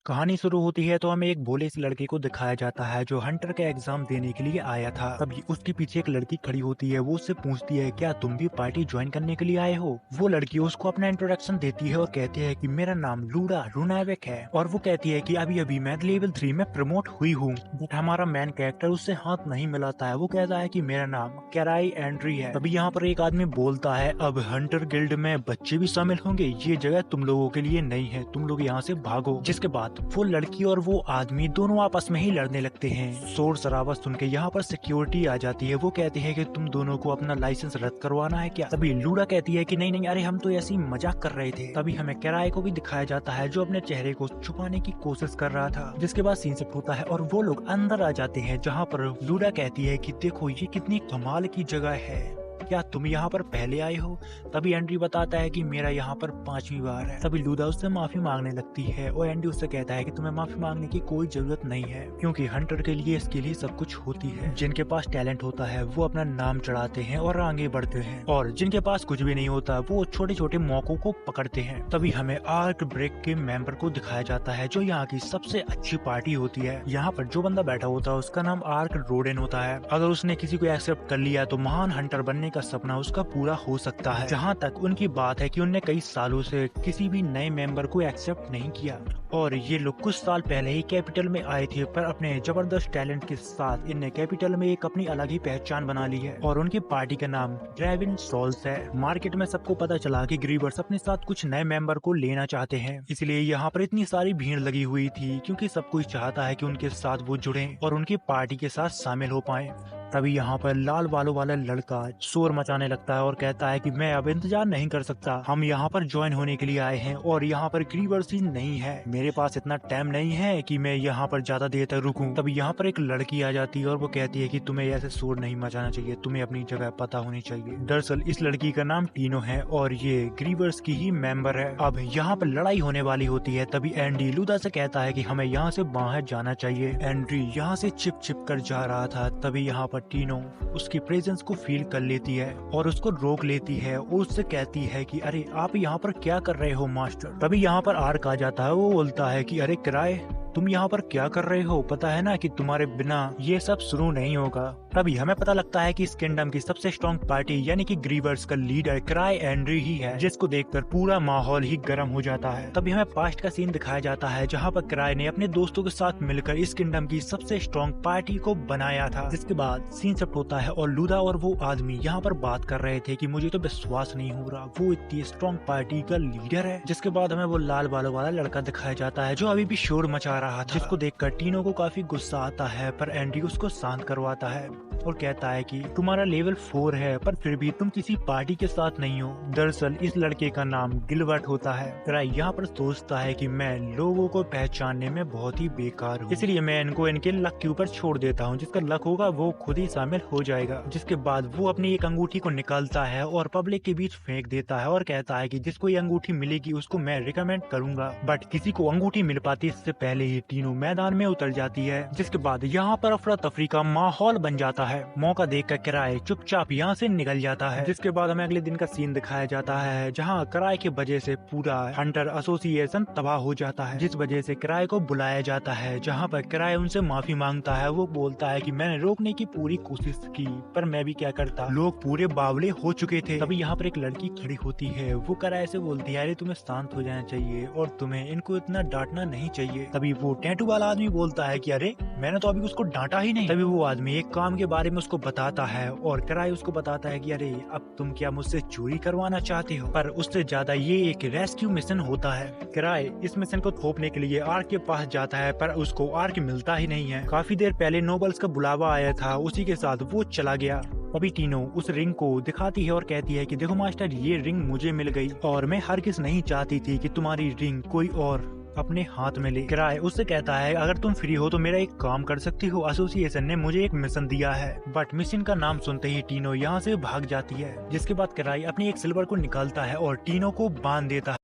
कहानी शुरू होती है तो हमें एक भोले से लड़के को दिखाया जाता है जो हंटर का एग्जाम देने के लिए आया था। तभी उसके पीछे एक लड़की खड़ी होती है। वो उससे पूछती है, क्या तुम भी पार्टी ज्वाइन करने के लिए आए हो? वो लड़की उसको अपना इंट्रोडक्शन देती है और कहती है कि मेरा नाम लूडा रुनावेक है। और वो कहती है कि अभी अभी मैं लेवल 3 में प्रमोट हुई हूँ। बट हमारा मेन कैरेक्टर उससे हाथ नहीं मिलाता है। वो कहता है कि मेरा नाम कैराई एंड्री है। तभी यहाँ पर एक आदमी बोलता है, अब हंटर गिल्ड में बच्चे भी शामिल होंगे, ये जगह तुम लोगों के लिए नहीं है, तुम लोग यहाँ से भागो। जिसके बाद वो लड़की और वो आदमी दोनों आपस में ही लड़ने लगते हैं। शोर शराबा सुन के यहाँ पर सिक्योरिटी आ जाती है। वो कहती है कि तुम दोनों को अपना लाइसेंस रद्द करवाना है क्या? तभी लूडा कहती है कि नहीं नहीं, अरे हम तो ऐसी मजाक कर रहे थे। तभी हमें किराए को भी दिखाया जाता है जो अपने चेहरे को छुपाने की कोशिश कर रहा था। जिसके बाद सीन शिफ्ट होता है और वो लोग अंदर आ जाते हैं जहाँ पर लूडा कहती है कि देखो ये कितनी कमाल की जगह है, क्या तुम यहाँ पर पहले आए हो? तभी एंड्री बताता है कि मेरा यहाँ पर 5वीं बार है। तभी लूडा उससे माफी मांगने लगती है और एंड्री उससे कहता है कि तुम्हें माफी मांगने की कोई जरूरत नहीं है, क्योंकि हंटर के लिए इसके लिए सब कुछ होती है। जिनके पास टैलेंट होता है वो अपना नाम चढ़ाते हैं और आगे बढ़ते हैं, और जिनके पास कुछ भी नहीं होता वो छोटे छोटे मौकों को पकड़ते हैं। तभी हमें आर्क ब्रेक के मेंबर को दिखाया जाता है जो यहाँ की सबसे अच्छी पार्टी होती है। यहाँ पर जो बंदा बैठा होता है उसका नाम आर्क रोडेन होता है। अगर उसने किसी को एक्सेप्ट कर लिया तो महान हंटर बनने का सपना उसका पूरा हो सकता है। जहाँ तक उनकी बात है कि उनने कई सालों से किसी भी नए मेंबर को एक्सेप्ट नहीं किया, और ये लोग कुछ साल पहले ही कैपिटल में आए थे, पर अपने जबरदस्त टैलेंट के साथ इनने कैपिटल में एक अपनी अलग ही पहचान बना ली है। और उनकी पार्टी का नाम ड्राइविन सोल्स है। मार्केट में सबको पता चला कि ग्रीवर्स अपने साथ कुछ नए मेंबर को लेना चाहते हैं, इसलिए यहाँ पर इतनी सारी भीड़ लगी हुई थी, क्योंकि सब कोई चाहता है कि उनके साथ वो जुड़े और उनकी पार्टी के साथ शामिल हो पाए। तभी यहाँ पर लाल बालों वाला लड़का शोर मचाने लगता है और कहता है कि मैं अब इंतजार नहीं कर सकता, हम यहाँ पर ज्वाइन होने के लिए आए हैं और यहाँ पर ग्रीवर्स ही नहीं है, मेरे पास इतना टाइम नहीं है कि मैं यहाँ पर ज्यादा देर तक रुकूं। तभी यहाँ पर एक लड़की आ जाती है और वो कहती है कि तुम्हें ऐसे शोर नहीं मचाना चाहिए, तुम्हें अपनी जगह पता होनी चाहिए। दरअसल इस लड़की का नाम टीनो है और ये ग्रीवर्स की ही मेंबर है। अब यहाँ पर लड़ाई होने वाली होती है। तभी एंडी लूडा से कहता है कि हमें यहाँ से बाहर जाना चाहिए। एंड्री यहाँ से छिप छिप कर जा रहा था। तभी यहाँ पर टीनो उसकी प्रेजेंस को फील कर लेती है और उसको रोक लेती है और उससे कहती है कि अरे आप यहाँ पर क्या कर रहे हो मास्टर? तभी यहाँ पर आर्क आ जाता है। वो बोलता है कि अरे किराए, तुम यहाँ पर क्या कर रहे हो? पता है ना कि तुम्हारे बिना ये सब शुरू नहीं होगा। तभी हमें पता लगता है कि इस किंगडम की सबसे स्ट्रॉन्ग पार्टी यानी कि ग्रीवर्स का लीडर किराए एंड्री ही है, जिसको देखकर पूरा माहौल ही गर्म हो जाता है। तभी हमें पास्ट का सीन दिखाया जाता है जहाँ पर किराए ने अपने दोस्तों के साथ मिलकर इस किंगडम की सबसे स्ट्रॉन्ग पार्टी को बनाया था। जिसके बाद सीन शिफ्ट होता है और लूडा और वो आदमी यहाँ पर बात कर रहे थे कि मुझे तो विश्वास नहीं हो रहा वो इतनी स्ट्रॉन्ग पार्टी का लीडर है। जिसके बाद हमें वो लाल बालों वाला लड़का दिखाया जाता है जो अभी भी शोर मचा रहा था, जिसको देखकर टीनो को काफी गुस्सा आता है, पर एंडी उसको शांत करवाता है और कहता है कि तुम्हारा लेवल 4 है पर फिर भी तुम किसी पार्टी के साथ नहीं हो। दरअसल इस लड़के का नाम गिलबर्ट होता है। किराए यहाँ पर सोचता है कि मैं लोगों को पहचानने में बहुत ही बेकार हूँ, इसलिए मैं इनको इनके लक के ऊपर छोड़ देता हूँ, जिसका लक होगा वो खुद ही शामिल हो जाएगा। जिसके बाद वो अपनी एक अंगूठी को निकालता है और पब्लिक के बीच फेंक देता है और कहता है कि जिसको ये अंगूठी मिलेगी उसको मैं रिकमेंड करूंगा। बट किसी को अंगूठी मिल पाती इससे पहले ही तीनों मैदान में उतर जाती है। जिसके बाद यहाँ पर अफरा तफरी का माहौल बन जाता है। मौका देखकर किराए चुपचाप यहाँ से निकल जाता है। जिसके बाद हमें अगले दिन का सीन दिखाया जाता है जहाँ किराए की वजह से पूरा हंटर एसोसिएशन तबाह हो जाता है, जिस वजह से किराए को बुलाया जाता है। जहाँ पर किराए उनसे माफी मांगता है। वो बोलता है कि मैंने रोकने की पूरी कोशिश की पर मैं भी क्या करता, लोग पूरे बावले हो चुके थे। तभी यहाँ पर एक लड़की खड़ी होती है। वो किराए से बोलती है अरे तुम्हें शांत हो जाना चाहिए और तुम्हें इनको इतना डांटना नहीं चाहिए। तभी वो टैटू वाला आदमी बोलता है कि अरे मैंने तो अभी उसको डांटा ही नहीं। तभी वो आदमी एक काम के बारे में उसको बताता है और किराए उसको बताता है कि अरे अब तुम क्या मुझसे चोरी करवाना चाहते हो? पर उससे ज्यादा ये एक रेस्क्यू मिशन होता है। किराए इस मिशन को थोपने के लिए आर्क के पास जाता है पर उसको आर्क मिलता ही नहीं है। काफी देर पहले नोबल्स का बुलावा आया था, उसी के साथ वो चला गया। अभी टीनो उस रिंग को दिखाती है और कहती है कि देखो मास्टर, ये रिंग मुझे मिल गई और मैं हरगिज़ नहीं चाहती थी कि तुम्हारी रिंग कोई और अपने हाथ में ले। किराए उससे कहता है अगर तुम फ्री हो तो मेरा एक काम कर सकती हो, एसोसिएशन ने मुझे एक मिशन दिया है। बट मिशन का नाम सुनते ही टीनो यहाँ से भाग जाती है। जिसके बाद किराए अपनी एक सिल्वर को निकालता है और टीनो को बांध देता है।